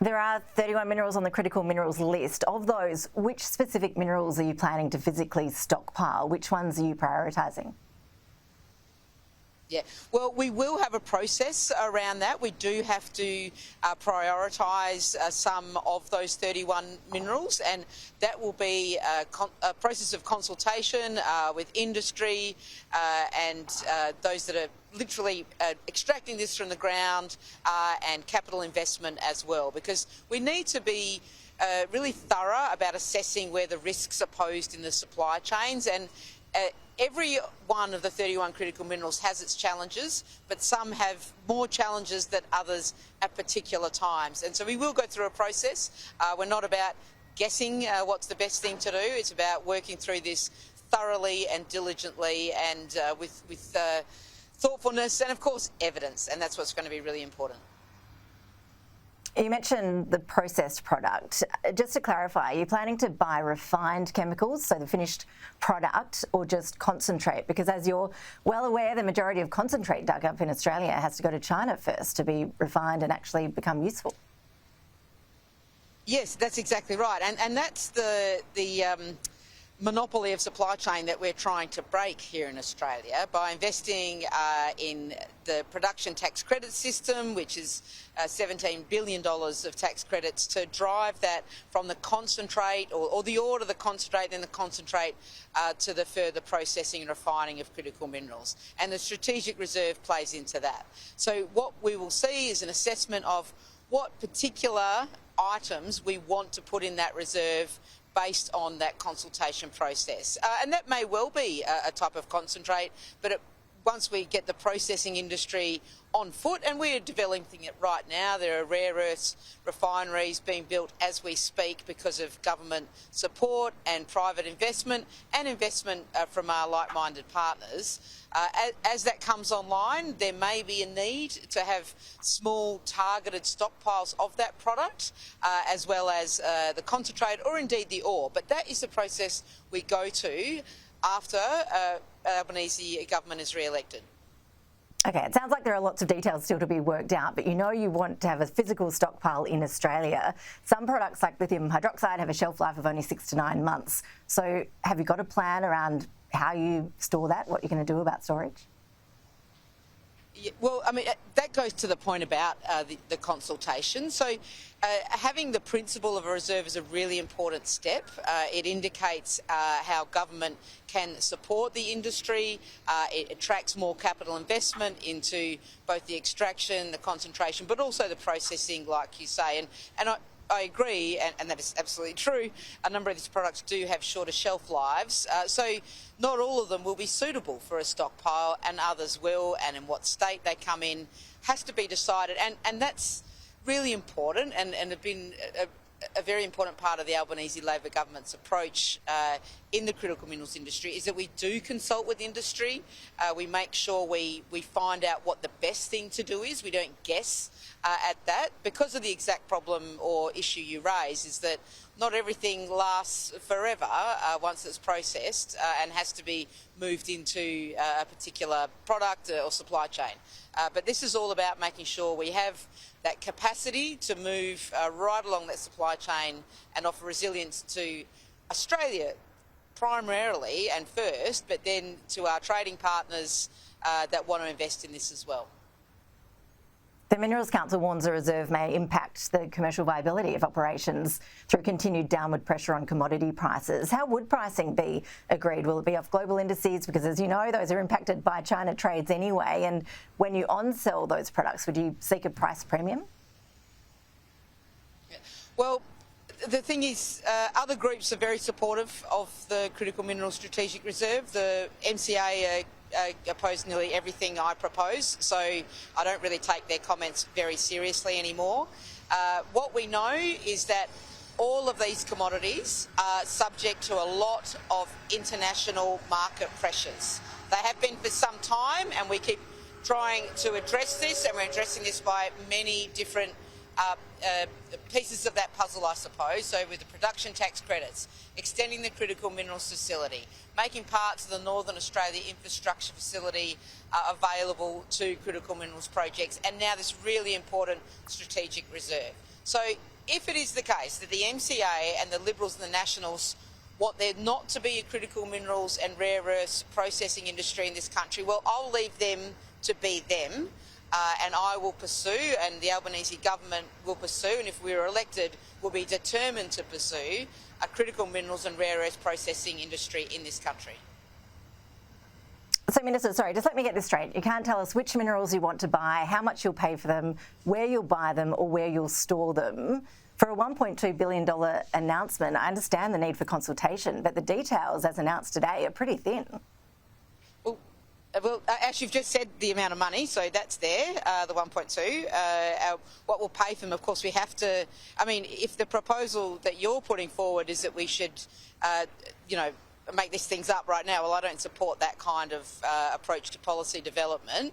There are 31 minerals on the critical minerals list. Of those, which specific minerals are you planning to physically stockpile? Which ones are you prioritising? Yeah, well, we will have a process around that. We do have to prioritise some of those 31 minerals, and that will be a process of consultation with industry and those that are literally extracting this from the ground and capital investment as well, because we need to be really thorough about assessing where the risks are posed in the supply chains. And every one of the 31 critical minerals has its challenges, but some have more challenges than others at particular times. And so we will go through a process. We're not about guessing what's the best thing to do. It's about working through this thoroughly and diligently and with thoughtfulness and, of course, evidence. And that's what's going to be really important. You mentioned the processed product. Just to clarify, are you planning to buy refined chemicals, so the finished product, or just concentrate? Because as you're well aware, the majority of concentrate dug up in Australia has to go to China first to be refined and actually become useful. Yes, that's exactly right. And that's the monopoly of supply chain that we're trying to break here in Australia by investing in the production tax credit system, which is $17 billion of tax credits to drive that from the concentrate or the ore to the concentrate, then the concentrate to the further processing and refining of critical minerals. And the strategic reserve plays into that. So what we will see is an assessment of what particular items we want to put in that reserve based on that consultation process. And that may well be a type of concentrate, but once we get the processing industry on foot, and we're developing it right now, there are rare earths refineries being built as we speak because of government support and private investment and investment from our like-minded partners. As that comes online, there may be a need to have small targeted stockpiles of that product, as well as the concentrate or indeed the ore. But that is the process we go to after Albanese government is re-elected. Okay, it sounds like there are lots of details still to be worked out, but you know you want to have a physical stockpile in Australia. Some products like lithium hydroxide have a shelf life of only 6 to 9 months. So have you got a plan around how you store that, what you're going to do about storage? Yeah, well, I mean, that goes to the point about the consultation. So having the principle of a reserve is a really important step. It indicates how government can support the industry. It attracts more capital investment into both the extraction, the concentration, but also the processing, like you say. And I agree, and that is absolutely true. A number of these products do have shorter shelf lives, so not all of them will be suitable for a stockpile, and others will, and in what state they come in has to be decided. And that's really important, and have been a very important part of the Albanese Labor government's approach in the critical minerals industry is that we do consult with industry. We make sure we find out what the best thing to do is. We don't guess at that, because of the exact problem or issue you raise, is that not everything lasts forever once it's processed and has to be moved into a particular product or supply chain. But this is all about making sure we have that capacity to move right along that supply chain and offer resilience to Australia primarily and first, but then to our trading partners that want to invest in this as well. The Minerals Council warns the reserve may impact the commercial viability of operations through continued downward pressure on commodity prices. How would pricing be agreed? Will it be off global indices? Because, as you know, those are impacted by China trades anyway. And when you on-sell those products, would you seek a price premium? Well, the thing is, other groups are very supportive of the Critical Minerals Strategic Reserve. The MCA oppose nearly everything I propose, so I don't really take their comments very seriously anymore. What we know is that all of these commodities are subject to a lot of international market pressures. They have been for some time, and we keep trying to address this, and we're addressing this by many different pieces of that puzzle, I suppose. So with the production tax credits, extending the critical minerals facility, making parts of the Northern Australia infrastructure facility available to critical minerals projects, and now this really important strategic reserve. So if it is the case that the MCA and the Liberals and the Nationals want there not to be a critical minerals and rare earths processing industry in this country, well, I'll leave them to be them. And I will pursue, and the Albanese government will pursue, and if we're elected, will be determined to pursue a critical minerals and rare earths processing industry in this country. So, Minister, sorry, just let me get this straight. You can't tell us which minerals you want to buy, how much you'll pay for them, where you'll buy them or where you'll store them. For a $1.2 billion announcement, I understand the need for consultation, but the details, as announced today, are pretty thin. Well, Ash, you've just said the amount of money, so that's there, the 1.2. What we'll pay for them, of course, we have to... I mean, if the proposal that you're putting forward is that we should, make these things up right now, well, I don't support that kind of approach to policy development.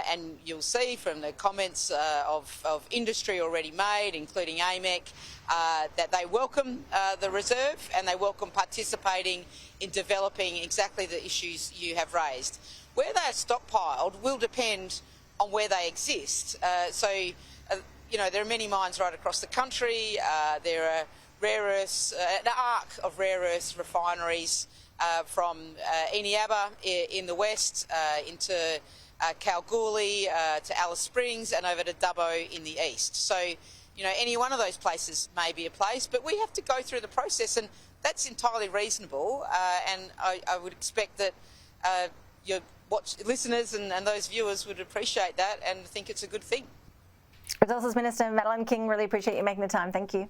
And you'll see from the comments of industry already made, including AMEC, that they welcome the reserve and they welcome participating in developing exactly the issues you have raised. Where they are stockpiled will depend on where they exist. There are many mines right across the country. There are rare earths, an arc of rare earths refineries from Eneabba in the west into Kalgoorlie to Alice Springs and over to Dubbo in the east. So, any one of those places may be a place, but we have to go through the process, and that's entirely reasonable. And I would expect that your listeners and those viewers would appreciate that and think it's a good thing. Resources Minister Madeleine King, really appreciate you making the time. Thank you.